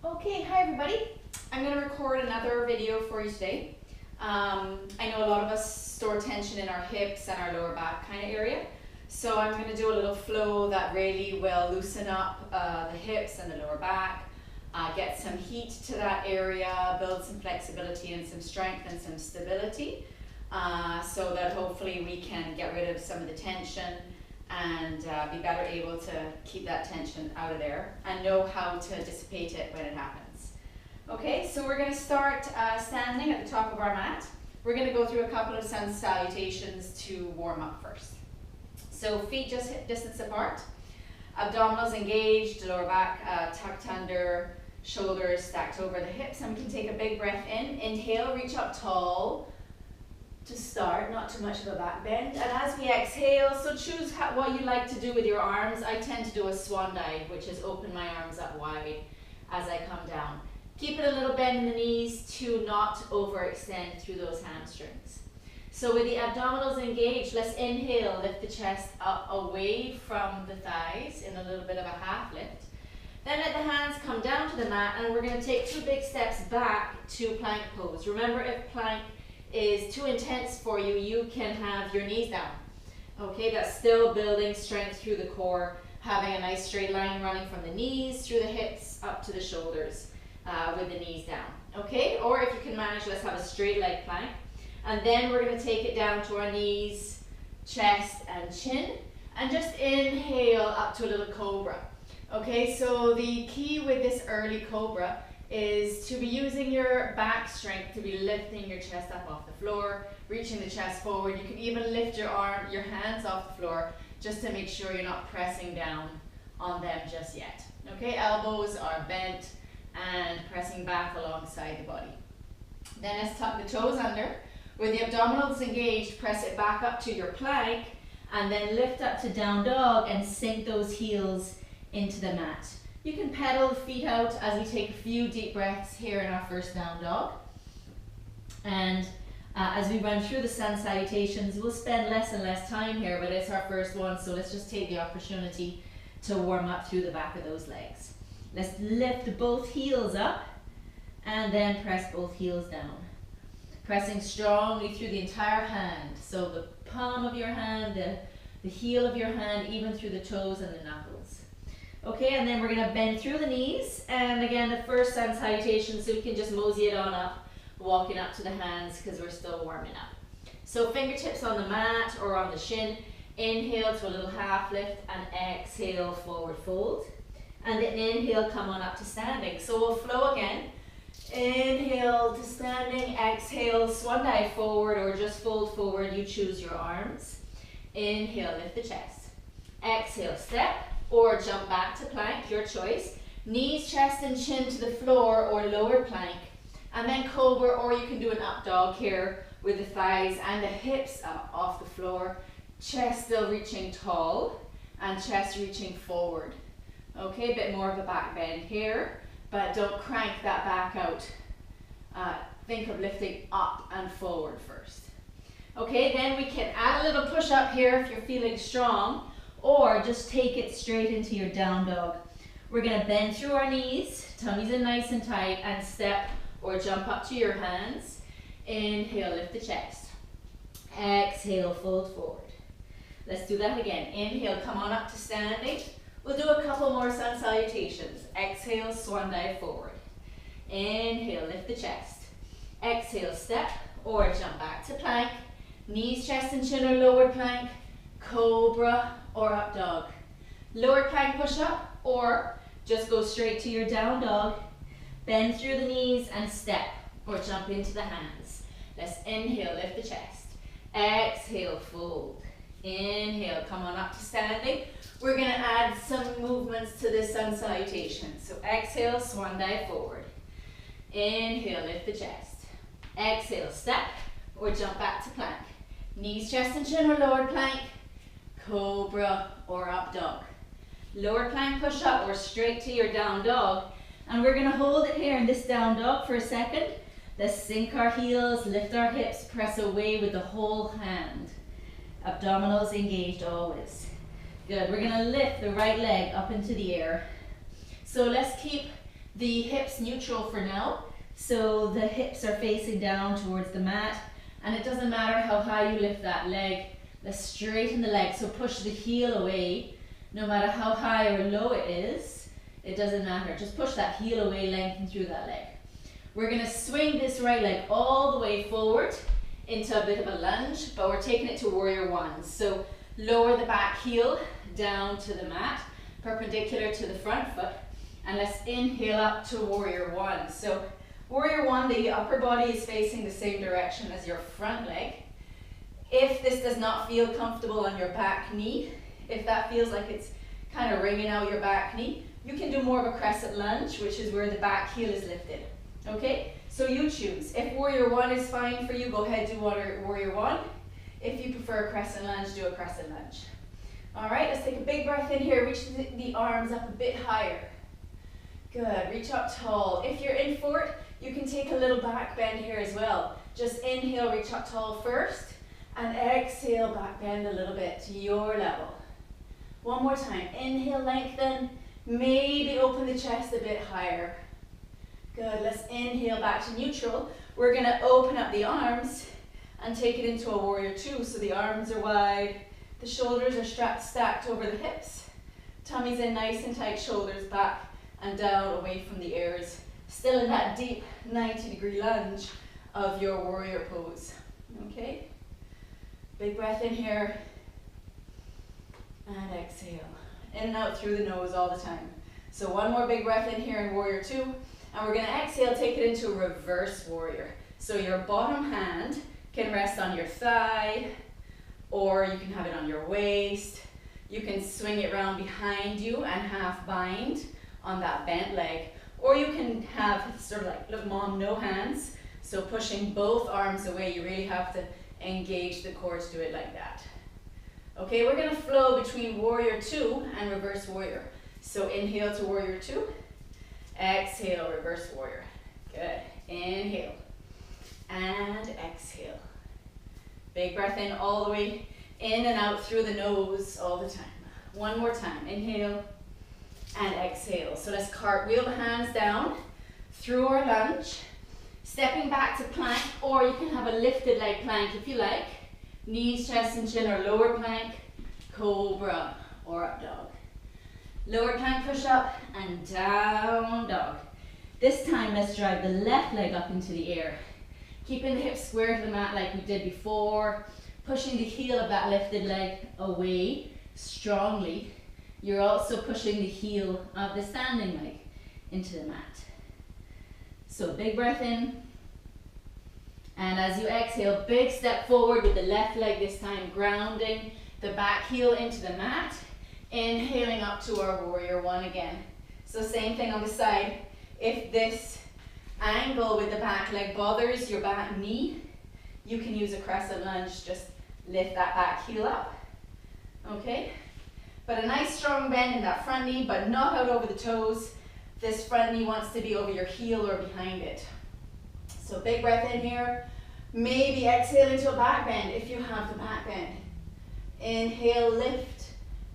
Okay, hi everybody. I'm going to record another video for you today. I know a lot of us store tension in our hips and our lower back kind of area. So I'm going to do a little flow that really will loosen up the hips and the lower back, get some heat to that area, build some flexibility and some strength and some stability, so that hopefully we can get rid of some of the tension and be better able to keep that tension out of there and know how to dissipate it when it happens. Okay, so we're going to start standing at the top of our mat. We're going to go through a couple of sun salutations to warm up first. So feet just hip distance apart, abdominals engaged, lower back tucked under, shoulders stacked over the hips, and we can take a big breath in. Inhale, reach up tall to start, not too much of a back bend. And as we exhale, so choose what you like to do with your arms. I tend to do a swan dive, which is open my arms up wide as I come down. Keep it a little bend in the knees to not overextend through those hamstrings. So with the abdominals engaged, let's inhale, lift the chest up away from the thighs in a little bit of a half lift. Then let the hands come down to the mat, and we're going to take 2 big steps back to plank pose. Remember, if plank is too intense for you, you can have your knees down. Okay, that's still building strength through the core, having a nice straight line running from the knees through the hips up to the shoulders with the knees down. Okay, or if you can manage, let's have a straight leg plank. And then we're going to take it down to our knees, chest and chin, and just inhale up to a little cobra. Okay, so the key with this early cobra is to be using your back strength to be lifting your chest up off the floor, reaching the chest forward. You can even lift your hands off the floor just to make sure you're not pressing down on them just yet. Okay, elbows are bent and pressing back alongside the body. Then let's tuck the toes under. With the abdominals engaged, press it back up to your plank and then lift up to down dog and sink those heels into the mat. You can pedal the feet out as we take a few deep breaths here in our first down dog. And as we run through the sun salutations, we'll spend less and less time here, but it's our first one, so let's just take the opportunity to warm up through the back of those legs. Let's lift both heels up and then press both heels down. Pressing strongly through the entire hand. So the palm of your hand, the heel of your hand, even through the toes and the knuckles. Okay, and then we're going to bend through the knees. And again, the first sun salutation, so we can just mosey it on up, walking up to the hands because we're still warming up. So fingertips on the mat or on the shin. Inhale to a little half lift and exhale, forward fold. And then inhale, come on up to standing. So we'll flow again. Inhale to standing, exhale, swan dive forward or just fold forward, you choose your arms. Inhale, lift the chest. Exhale, step or jump back to plank, your choice. Knees, chest and chin to the floor or lower plank. And then cobra, or you can do an up dog here with the thighs and the hips up off the floor. Chest still reaching tall and chest reaching forward. Okay, a bit more of a back bend here, but don't crank that back out. Think of lifting up and forward first. Okay, then we can add a little push up here if you're feeling strong, or just take it straight into your down dog. We're going to bend through our knees, tummies in nice and tight, and step or jump up to your hands. Inhale, lift the chest. Exhale, fold forward. Let's do that again. Inhale, come on up to standing. We'll do a couple more sun salutations. Exhale, swan dive forward. Inhale, lift the chest. Exhale, step or jump back to plank. Knees, chest and chin or lower plank. Cobra or up dog. Lower plank push up or just go straight to your down dog. Bend through the knees and step or jump into the hands. Let's inhale, lift the chest. Exhale, fold. Inhale, come on up to standing. We're going to add some movements to this sun salutation. So exhale, swan dive forward. Inhale, lift the chest. Exhale, step or jump back to plank. Knees, chest and chin or lower plank. Cobra or up dog. Lower plank push up or straight to your down dog. And we're going to hold it here in this down dog for a second. Let's sink our heels, lift our hips, press away with the whole hand. Abdominals engaged always. Good, we're going to lift the right leg up into the air. So let's keep the hips neutral for now. So the hips are facing down towards the mat, and it doesn't matter how high you lift that leg. Let's straighten the leg, so push the heel away. No matter how high or low it is, it doesn't matter. Just push that heel away, lengthen through that leg. We're gonna swing this right leg all the way forward into a bit of a lunge, but we're taking it to warrior one. So lower the back heel down to the mat, perpendicular to the front foot, and let's inhale up to warrior one. So warrior one, the upper body is facing the same direction as your front leg. If this does not feel comfortable on your back knee, if that feels like it's kind of wringing out your back knee, you can do more of a crescent lunge, which is where the back heel is lifted. Okay, so you choose. If warrior one is fine for you, go ahead, do warrior one. If you prefer a crescent lunge, do a crescent lunge. All right, let's take a big breath in here. Reach the arms up a bit higher. Good, reach up tall. If you're in for it, you can take a little back bend here as well. Just inhale, reach up tall first, and exhale, back bend a little bit to your level. One more time, inhale, lengthen, maybe open the chest a bit higher. Good, let's inhale back to neutral. We're gonna open up the arms and take it into a warrior two. So the arms are wide, the shoulders are stacked over the hips. Tummy's in nice and tight, shoulders back and down away from the ears. Still in that deep 90-degree lunge of your warrior pose. Okay? Big breath in here. And exhale. In and out through the nose all the time. So one more big breath in here in warrior two. And we're going to exhale, take it into a reverse warrior. So your bottom hand can rest on your thigh, or you can have it on your waist. You can swing it around behind you and half bind on that bent leg. Or you can have sort of like, look mom, no hands. So pushing both arms away, you really have to engage the core to do it like that. Okay, we're going to flow between warrior two and reverse warrior. So inhale to warrior two. Exhale, reverse warrior. Good. Inhale. And exhale. Big breath in all the way in and out through the nose all the time. One more time. Inhale and exhale. So let's cartwheel the hands down through our lunge. Stepping back to plank, or you can have a lifted leg plank if you like. Knees, chest and chin, or lower plank, cobra, or up dog. Lower plank push up and down dog. This time let's drive the left leg up into the air. Keeping the hips square to the mat like we did before. Pushing the heel of that lifted leg away strongly. You're also pushing the heel of the standing leg into the mat. So big breath in. And as you exhale, big step forward with the left leg this time, grounding the back heel into the mat. Inhaling up to our warrior one again. So same thing on the side. If this angle with the back leg bothers your back knee, you can use a crescent lunge. Just lift that back heel up. Okay? But a nice strong bend in that front knee, but not out over the toes. This front knee wants to be over your heel or behind it. So big breath in here. Maybe exhale into a back bend if you have the back bend. Inhale, lift.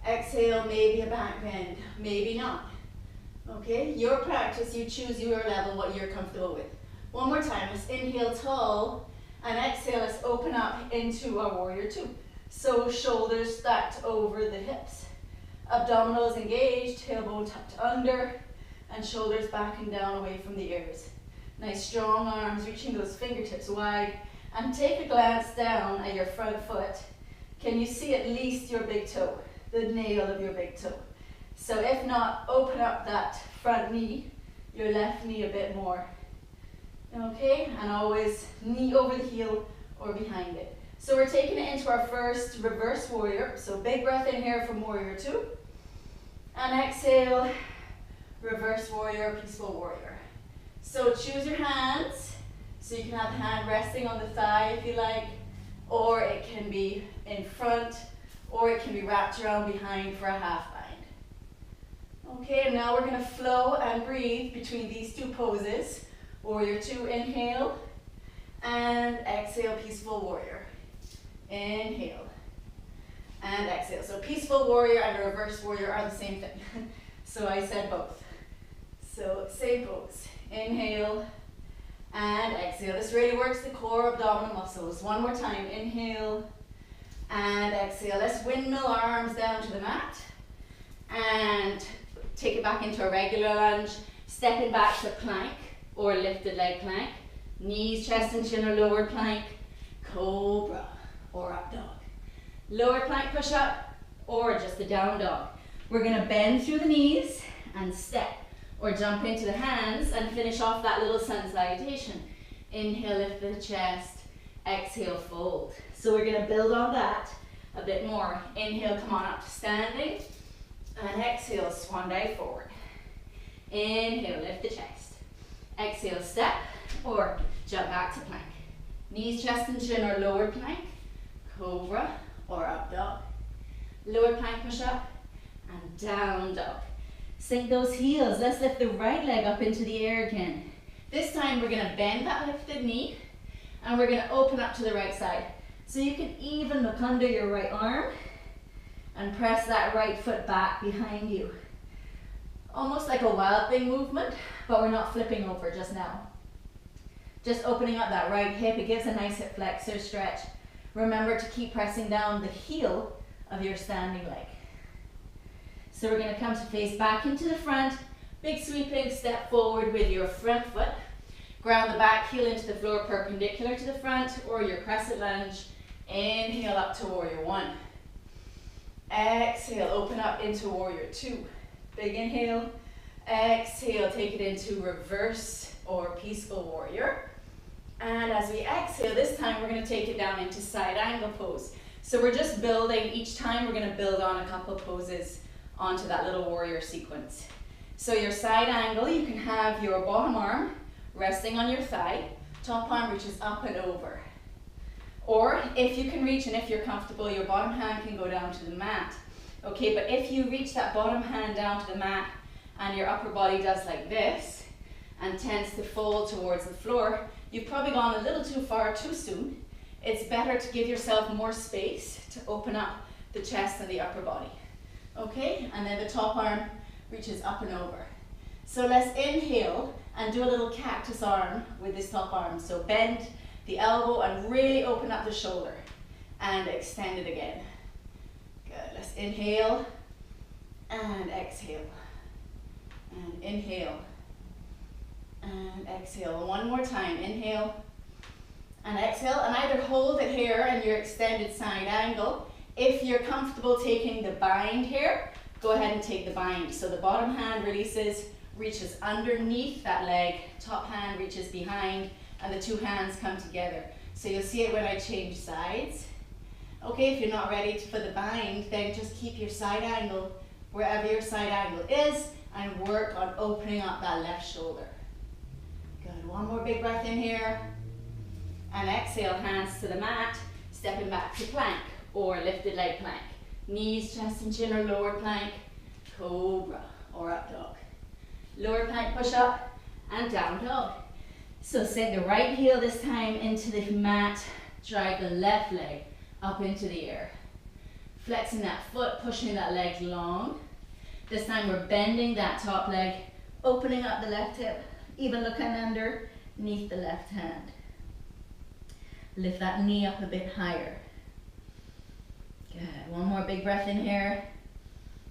Exhale, maybe a back bend, maybe not. Okay, your practice, you choose your level, what you're comfortable with. One more time, let's inhale tall, and exhale, let's open up into our warrior two. So shoulders stacked over the hips. Abdominals engaged, tailbone tucked under, and shoulders back and down away from the ears. Nice strong arms, reaching those fingertips wide, and take a glance down at your front foot. Can you see at least your big toe? The nail of your big toe. So if not, open up that front knee, your left knee a bit more. Okay, and always knee over the heel or behind it. So we're taking it into our first reverse warrior. So big breath in here from warrior two. And exhale, reverse warrior, peaceful warrior. So choose your hands. So you can have the hand resting on the thigh if you like, or it can be in front, or it can be wrapped around behind for a half bind. Okay, and now we're going to flow and breathe between these two poses. Warrior two, inhale, and exhale, peaceful warrior. Inhale, and exhale. So peaceful warrior and reverse warrior are the same thing. So I said both. So same pose. Inhale and exhale. This really works the core abdominal muscles. One more time. Inhale and exhale. Let's windmill arms down to the mat. And take it back into a regular lunge. Stepping back to plank or lifted leg plank. Knees, chest and chin or lowered plank. Cobra or up dog. Lower plank push up or just a down dog. We're going to bend through the knees and step or jump into the hands and finish off that little sun salutation. Inhale, lift the chest. Exhale, fold. So we're going to build on that a bit more. Inhale, come on up to standing. And exhale, swan dive forward. Inhale, lift the chest. Exhale, step or jump back to plank. Knees, chest and chin or lower plank. Cobra or up dog. Lower plank push up and down dog. Sink those heels. Let's lift the right leg up into the air again. This time we're going to bend that lifted knee and we're going to open up to the right side. So you can even look under your right arm and press that right foot back behind you. Almost like a wild thing movement, but we're not flipping over just now. Just opening up that right hip. It gives a nice hip flexor stretch. Remember to keep pressing down the heel of your standing leg. So we're going to come to face back into the front. Big sweeping step forward with your front foot. Ground the back heel into the floor perpendicular to the front or your crescent lunge. Inhale up to warrior one. Exhale, open up into warrior two. Big inhale. Exhale, take it into reverse or peaceful warrior. And as we exhale, this time we're going to take it down into side angle pose. So we're just building, each time we're going to build on a couple poses onto that little warrior sequence. So your side angle, you can have your bottom arm resting on your thigh, top arm reaches up and over. Or if you can reach and if you're comfortable, your bottom hand can go down to the mat. Okay, but if you reach that bottom hand down to the mat and your upper body does like this and tends to fold towards the floor, you've probably gone a little too far too soon. It's better to give yourself more space to open up the chest and the upper body. Okay, and then the top arm reaches up and over. So let's inhale and do a little cactus arm with this top arm. So bend the elbow and really open up the shoulder and extend it again. Good, let's inhale and exhale. And inhale and exhale. One more time, inhale and exhale, and either hold it here in your extended side angle. If you're comfortable taking the bind here, go ahead and take the bind. So the bottom hand releases, reaches underneath that leg, top hand reaches behind, and the two hands come together. So you'll see it when I change sides. Okay, if you're not ready for the bind, then just keep your side angle wherever your side angle is and work on opening up that left shoulder. Good, one more big breath in here. And exhale, hands to the mat, stepping back to plank or lifted leg plank. Knees, chest and chin or lower plank, cobra or up dog. Lower plank push up and down dog. So sink the right heel this time into the mat, drive the left leg up into the air. Flexing that foot, pushing that leg long. This time we're bending that top leg, opening up the left hip, even looking underneath the left hand. Lift that knee up a bit higher. Good, one more big breath in here.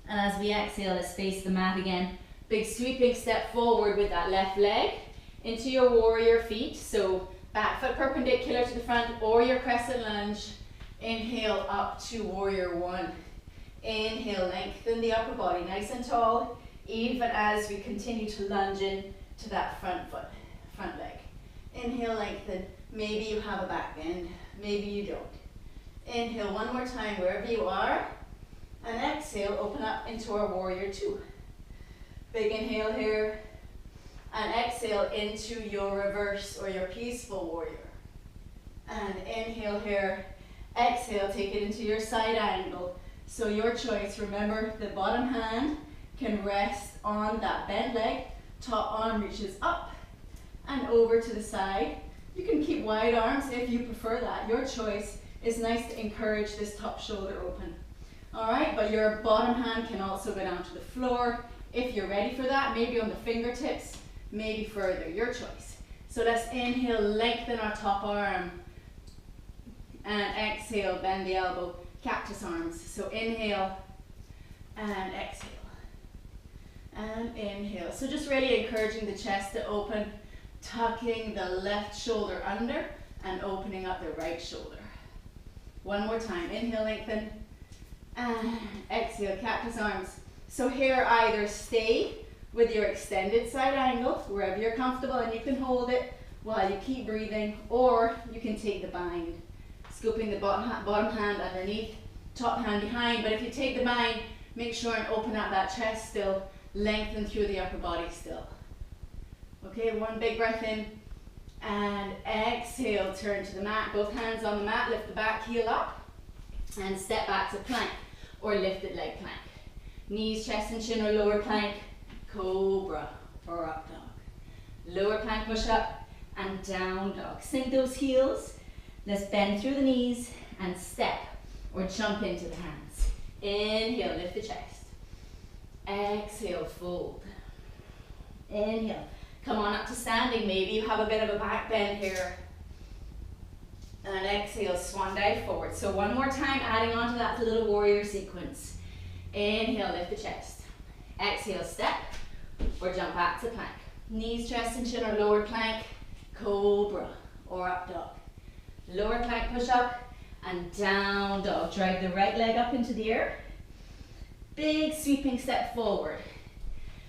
And as we exhale, let's face the mat again. Big sweeping step forward with that left leg into your warrior feet. So back foot perpendicular to the front or your crescent lunge. Inhale up to warrior one. Inhale, lengthen the upper body nice and tall, even as we continue to lunge in to that front foot, front leg. Inhale, lengthen. Maybe you have a back bend, maybe you don't. Inhale one more time wherever you are. And exhale, open up into our warrior two. Big inhale here. And exhale into your reverse or your peaceful warrior. And inhale here. Exhale, take it into your side angle. So your choice, remember the bottom hand can rest on that bent leg. Top arm reaches up and over to the side. You can keep wide arms if you prefer that. Your choice. It's nice to encourage this top shoulder open. All right, but your bottom hand can also go down to the floor If you're ready for that, maybe on the fingertips, maybe further, your choice. So let's inhale, lengthen our top arm, and exhale, bend the elbow, cactus arms. So inhale and exhale, and inhale. So just really encouraging the chest to open, tucking the left shoulder under and opening up the right shoulder. One more time, inhale, lengthen, and exhale, cactus arms. So here either stay with your extended side angle, wherever you're comfortable, and you can hold it while you keep breathing, or you can take the bind, scooping the bottom hand underneath, top hand behind. But if you take the bind, make sure and open up that chest still, lengthen through the upper body still. Okay, one big breath in, and exhale, turn to the mat, both hands on the mat, lift the back heel up, and step back to plank, or lifted leg plank. Knees, chest and chin, or lower plank, cobra, or up dog. Lower plank push up, and down dog. Sink those heels. Let's bend through the knees, and step, or jump into the hands. Inhale, lift the chest. Exhale, fold. Inhale. Come on up to standing. Maybe you have a bit of a back bend here. And exhale, swan dive forward. So one more time, adding on to that little warrior sequence. Inhale, lift the chest. Exhale, step, or jump back to plank. Knees, chest and chin, or lower plank, cobra, or up dog. Lower plank push up, and down dog. Drive the right leg up into the air. Big sweeping step forward.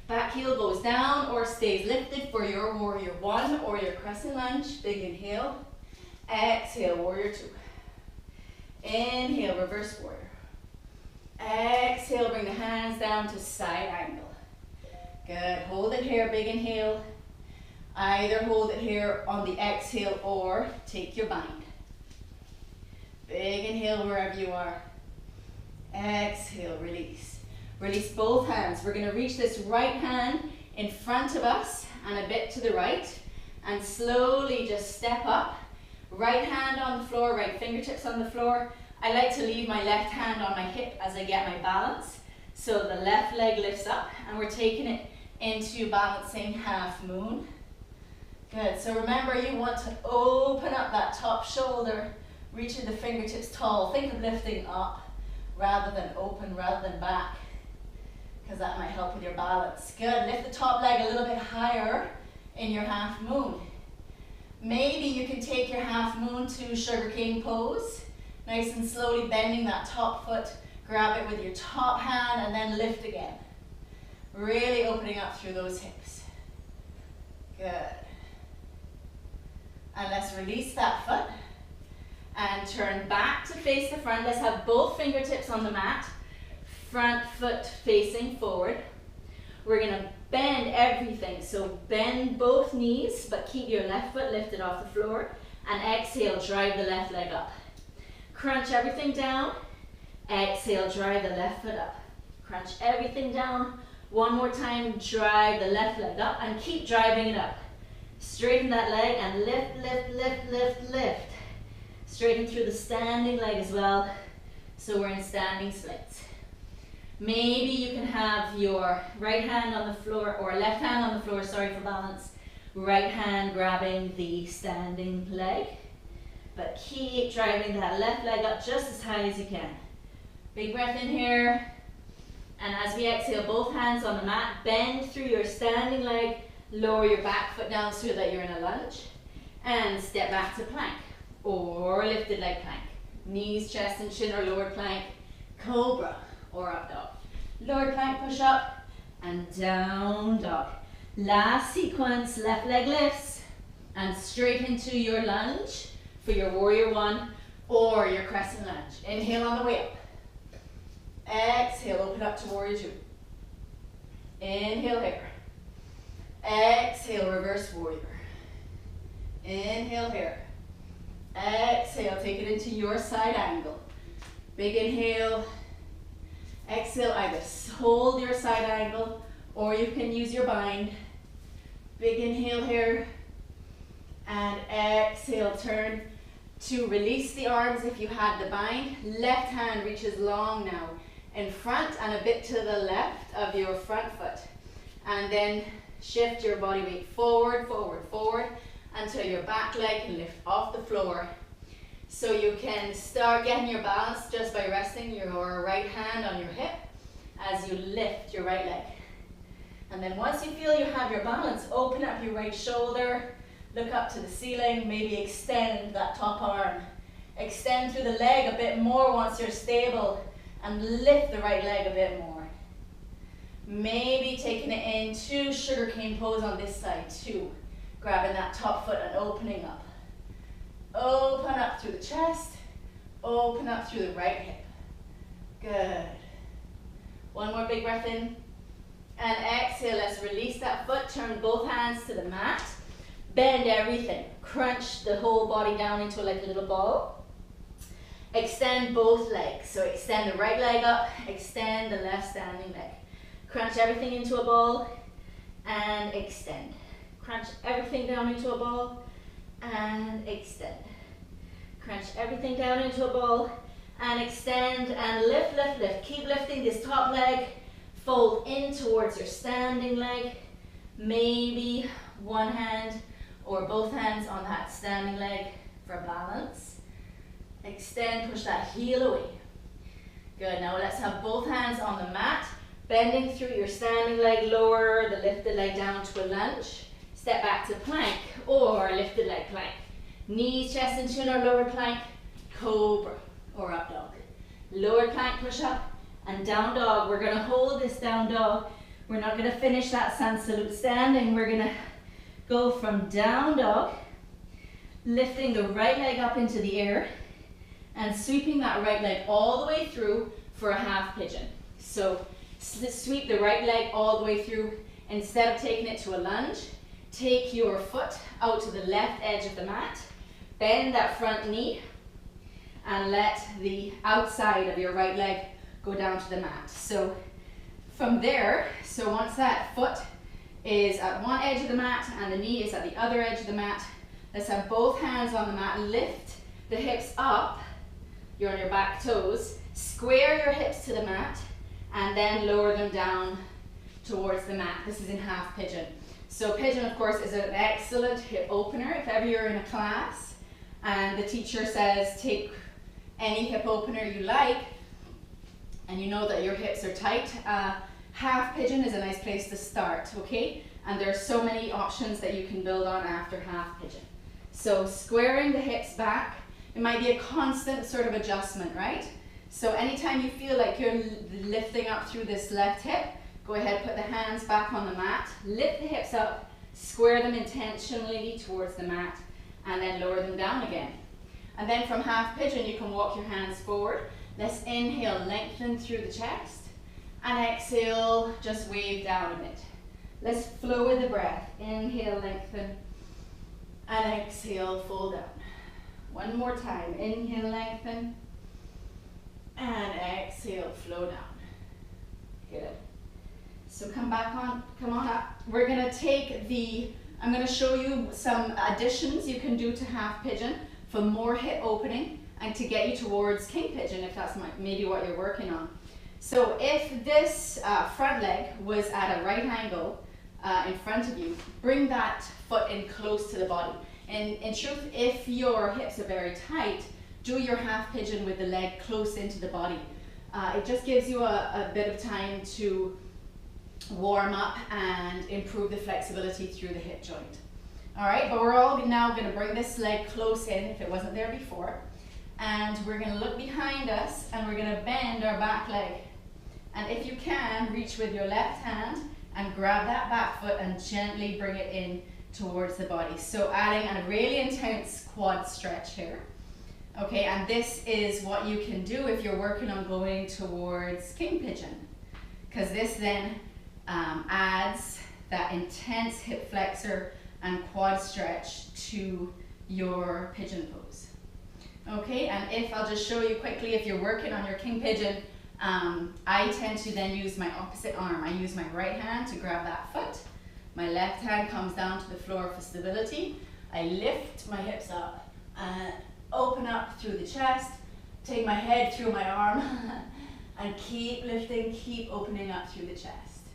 Back heel goes down or stays lifted for your warrior one or your crescent lunge. Big inhale. Exhale, warrior two. Inhale, reverse warrior. Exhale, bring the hands down to side angle. Good, hold it here, big inhale. Either hold it here on the exhale or take your bind. Big inhale wherever you are. Exhale, release. Release both hands. We're going to reach this right hand in front of us and a bit to the right. And slowly just step up. Right hand on the floor, right fingertips on the floor. I like to leave my left hand on my hip as I get my balance. So the left leg lifts up and we're taking it into balancing half moon. Good, so remember you want to open up that top shoulder, reaching the fingertips tall. Think of lifting up rather than open, rather than back, because that might help with your balance. Good, lift the top leg a little bit higher in your half moon. Maybe you can take your half moon to sugarcane pose. Nice and slowly bending that top foot. Grab it with your top hand and then lift again. Really opening up through those hips. Good. And let's release that foot. And turn back to face the front. Let's have both fingertips on the mat. Front foot facing forward. We're going to bend everything. So bend both knees, but keep your left foot lifted off the floor. And exhale, drive the left leg up. Crunch everything down. Exhale, drive the left foot up. Crunch everything down. One more time, drive the left leg up and keep driving it up. Straighten that leg and lift, lift, lift, lift, lift. Straighten through the standing leg as well. So we're in standing splits. Maybe you can have your right hand on the floor or left hand on the floor, sorry, for balance. Right hand grabbing the standing leg. But keep driving that left leg up just as high as you can. Big breath in here. And as we exhale, both hands on the mat, bend through your standing leg, lower your back foot down so that you're in a lunge. And step back to plank or lifted leg plank. Knees, chest and chin or lower plank, cobra or up dog. Lower plank push up and down dog. Last sequence, left leg lifts and straight into your lunge for your warrior one or your crescent lunge. Inhale on the way up. Exhale, open up to warrior two. Inhale here. Exhale, reverse warrior. Inhale here. Exhale, take it into your side angle. Big inhale. Exhale, either hold your side angle or you can use your bind. Big inhale here. And exhale, turn to release the arms if you had the bind. Left hand reaches long now in front and a bit to the left of your front foot. And then shift your body weight forward, forward, forward, until your back leg can lift off the floor. So you can start getting your balance just by resting your right hand on your hip as you lift your right leg. And then once you feel you have your balance, open up your right shoulder, look up to the ceiling, maybe extend that top arm. Extend through the leg a bit more once you're stable, and lift the right leg a bit more. Maybe taking it into sugarcane pose on this side too. Grabbing that top foot and opening up. Open up through the chest, open up through the right hip. Good. One more big breath in. And exhale, let's release that foot, turn both hands to the mat. Bend everything, crunch the whole body down into like a little ball. Extend both legs, so extend the right leg up, extend the left standing leg. Crunch everything into a ball and extend. Crunch everything down into a ball and extend. Crunch everything down into a ball and extend and lift, lift, lift. Keep lifting this top leg. Fold in towards your standing leg. Maybe one hand or both hands on that standing leg for balance. Extend, push that heel away. Good, now let's have both hands on the mat. Bending through your standing leg, lower the lifted leg down to a lunge. Step back to plank or lifted leg plank. Knees, chest in tune or lower plank, cobra or up dog. Lower plank, push up and down dog. We're gonna hold this down dog. We're not gonna finish that sun salute standing. We're gonna go from down dog, lifting the right leg up into the air and sweeping that right leg all the way through for a half pigeon. So sweep the right leg all the way through. Instead of taking it to a lunge, take your foot out to the left edge of the mat, bend that front knee, and let the outside of your right leg go down to the mat. So from there, so once that foot is at one edge of the mat and the knee is at the other edge of the mat, let's have both hands on the mat, lift the hips up, you're on your back toes, square your hips to the mat, and then lower them down towards the mat. This is in half pigeon. So pigeon, of course, is an excellent hip opener. If ever you're in a class and the teacher says take any hip opener you like, and you know that your hips are tight, half pigeon is a nice place to start, okay? And there's so many options that you can build on after half pigeon. So squaring the hips back, it might be a constant sort of adjustment, right? So anytime you feel like you're lifting up through this left hip, go ahead, put the hands back on the mat, lift the hips up, square them intentionally towards the mat, and then lower them down again. And then from half pigeon, you can walk your hands forward. Let's inhale, lengthen through the chest, and exhale, just wave down a bit. Let's flow with the breath. Inhale, lengthen, and exhale, fold down. One more time. Inhale, lengthen, and exhale, flow down. Good. So come on up. We're gonna take I'm gonna show you some additions you can do to half pigeon for more hip opening and to get you towards king pigeon if that's maybe what you're working on. So if this front leg was at a right angle in front of you, bring that foot in close to the body. And in truth, if your hips are very tight, do your half pigeon with the leg close into the body. It just gives you a bit of time to warm up and improve the flexibility through the hip joint. All right, but we're all now going to bring this leg close in if it wasn't there before. And we're going to look behind us and we're going to bend our back leg. And if you can, reach with your left hand and grab that back foot and gently bring it in towards the body. So adding a really intense quad stretch here. Okay, and this is what you can do if you're working on going towards king pigeon, because this then adds that intense hip flexor and quad stretch to your pigeon pose. Okay, and if I'll just show you quickly, if you're working on your king pigeon, I tend to then use my opposite arm. I use my right hand to grab that foot. My left hand comes down to the floor for stability. I lift my hips up and open up through the chest, take my head through my arm, and keep lifting, keep opening up through the chest.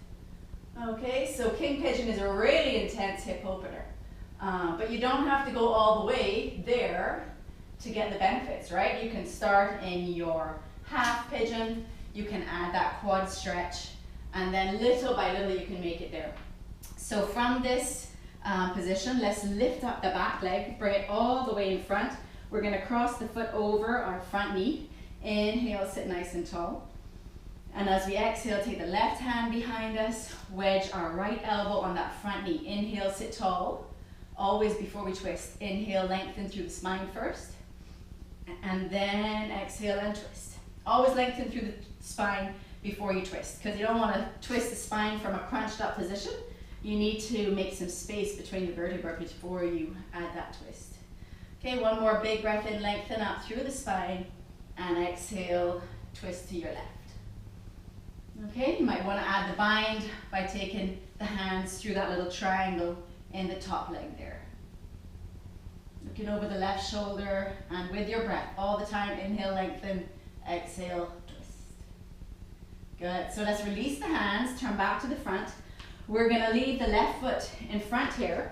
Okay, so king pigeon is a really intense hip opener. But you don't have to go all the way there to get the benefits, right? You can start in your half pigeon, you can add that quad stretch, and then little by little you can make it there. So from this position, let's lift up the back leg, bring it all the way in front. We're going to cross the foot over our front knee. Inhale, sit nice and tall. And as we exhale, take the left hand behind us, wedge our right elbow on that front knee. Inhale, sit tall. Always before we twist, inhale, lengthen through the spine first. And then exhale and twist. Always lengthen through the spine before you twist, because you don't want to twist the spine from a crunched up position. You need to make some space between the vertebrae before you add that twist. Okay, one more big breath in, lengthen up through the spine, and exhale, twist to your left. Okay, you might want to add the bind by taking the hands through that little triangle in the top leg there. Looking over the left shoulder, and with your breath, all the time, inhale, lengthen, exhale, twist. Good, so let's release the hands, turn back to the front. We're going to leave the left foot in front here,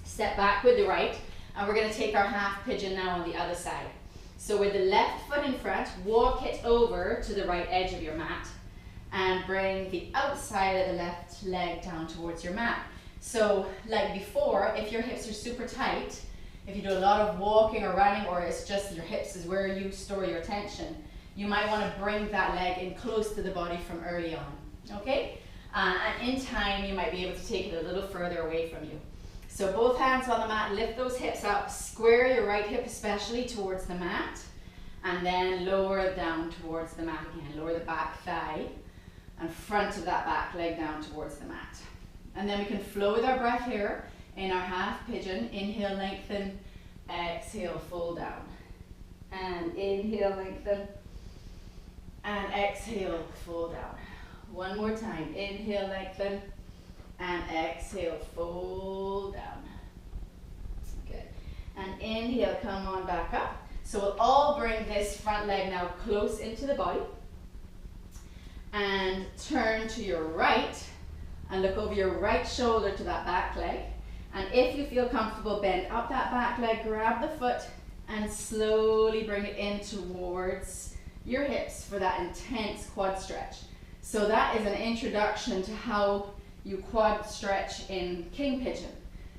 step back with the right, and we're going to take our half pigeon now on the other side. So with the left foot in front, walk it over to the right edge of your mat, and bring the outside of the left leg down towards your mat. So like before, if your hips are super tight, if you do a lot of walking or running, or it's just your hips is where you store your tension, you might want to bring that leg in close to the body from early on, okay? And in time, you might be able to take it a little further away from you. So both hands on the mat, lift those hips up, square your right hip especially towards the mat, and then lower it down towards the mat again. Lower the back thigh and front of that back leg down towards the mat. And then we can flow with our breath here in our half pigeon. Inhale, lengthen, exhale, fold down. And inhale, lengthen, and exhale, fold down. One more time, inhale, lengthen, and exhale, fold down. Good. And inhale, come on back up. So we'll all bring this front leg now close into the body. And turn to your right, and look over your right shoulder to that back leg. And if you feel comfortable, bend up that back leg, grab the foot, and slowly bring it in towards your hips for that intense quad stretch. So that is an introduction to how you quad stretch in king pigeon.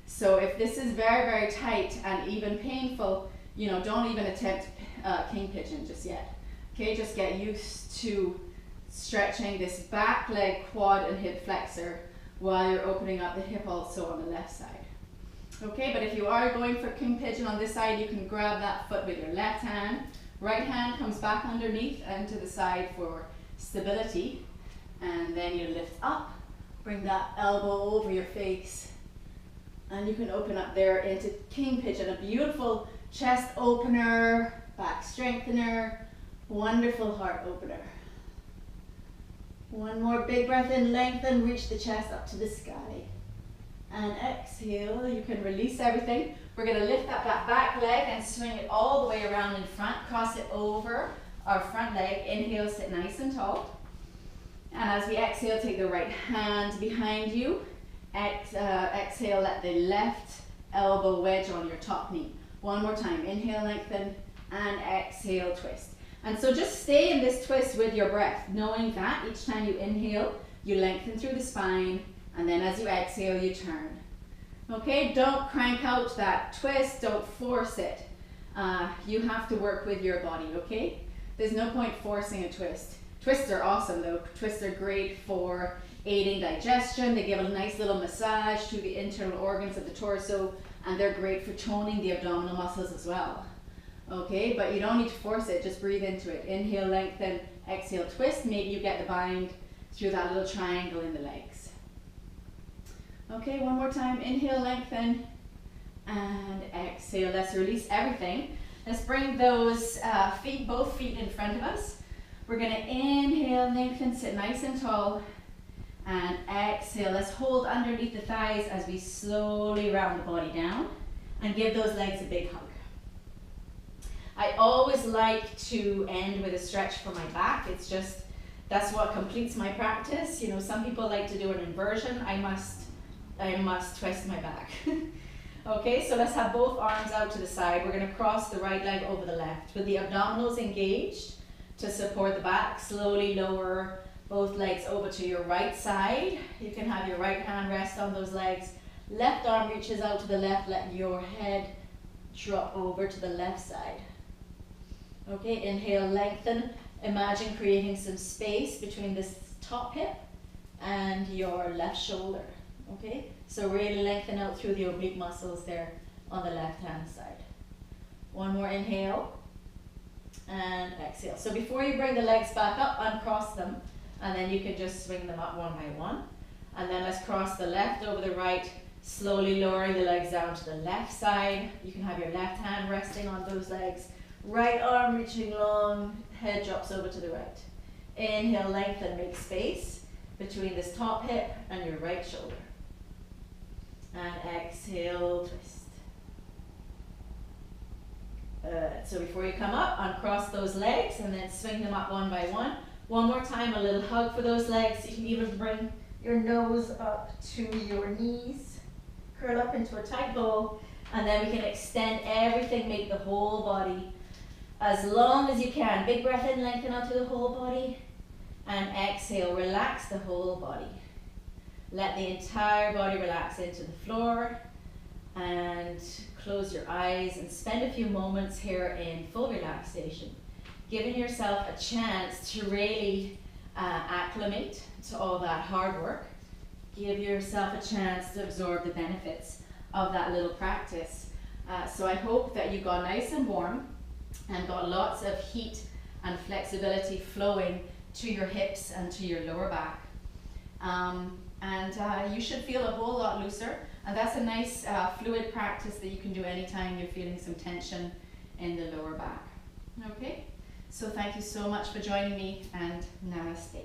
So if this is very, very tight and even painful, you know, don't even attempt king pigeon just yet. Okay, just get used to stretching this back leg, quad, and hip flexor while you're opening up the hip also on the left side. Okay, but if you are going for king pigeon on this side, you can grab that foot with your left hand. Right hand comes back underneath and to the side for stability. And then you lift up, bring that elbow over your face, and you can open up there into king pigeon, a beautiful chest opener, back strengthener, wonderful heart opener. One more big breath in, lengthen, reach the chest up to the sky. And exhale, you can release everything. We're going to lift up that back leg and swing it all the way around in front, cross it over our front leg. Inhale, sit nice and tall. And as we exhale, take the right hand behind you. Exhale, let the left elbow wedge on your top knee. One more time, inhale, lengthen, and exhale, twist. And so just stay in this twist with your breath, knowing that each time you inhale, you lengthen through the spine, and then as you exhale, you turn. Okay, don't crank out that twist, don't force it. You have to work with your body, okay? There's no point forcing a twist. Twists are awesome though. Twists are great for aiding digestion. They give a nice little massage to the internal organs of the torso, and they're great for toning the abdominal muscles as well. Okay, but you don't need to force it, just breathe into it. Inhale, lengthen, exhale, twist. Maybe you get the bind through that little triangle in the legs. Okay, one more time. Inhale, lengthen, and exhale. Let's release everything. Let's bring those feet, both feet in front of us. We're going to inhale, lengthen, sit nice and tall, and exhale. Let's hold underneath the thighs as we slowly round the body down and give those legs a big hug. I always like to end with a stretch for my back. It's just That's what completes my practice. You know, some people like to do an inversion. I must twist my back. Okay, so let's have both arms out to the side. We're going to cross the right leg over the left with the abdominals engaged to support the back. Slowly lower both legs over to your right side. You can have your right hand rest on those legs. Left arm reaches out to the left. Let your head drop over to the left side. Okay, inhale, lengthen. Imagine creating some space between this top hip and your left shoulder. Okay, so really lengthen out through the oblique muscles there on the left hand side. One more inhale and exhale. So before you bring the legs back up, uncross them, and then you can just swing them up one by one. And then let's cross the left over the right, slowly lowering the legs down to the left side. You can have your left hand resting on those legs. Right arm reaching long, head drops over to the right. Inhale, lengthen, make space between this top hip and your right shoulder. And exhale, twist. So before you come up, uncross those legs and then swing them up one by one. One more time, a little hug for those legs. You can even bring your nose up to your knees. Curl up into a tight ball. And then we can extend everything, make the whole body as long as you can. Big breath in, lengthen out through the whole body. And exhale, relax the whole body. Let the entire body relax into the floor. And close your eyes and spend a few moments here in full relaxation. Giving yourself a chance to really acclimate to all that hard work. Give yourself a chance to absorb the benefits of that little practice. So I hope that you got nice and warm and got lots of heat and flexibility flowing to your hips and to your lower back. You should feel a whole lot looser, and that's a nice fluid practice that you can do anytime you're feeling some tension in the lower back. Okay, so thank you so much for joining me, and namaste.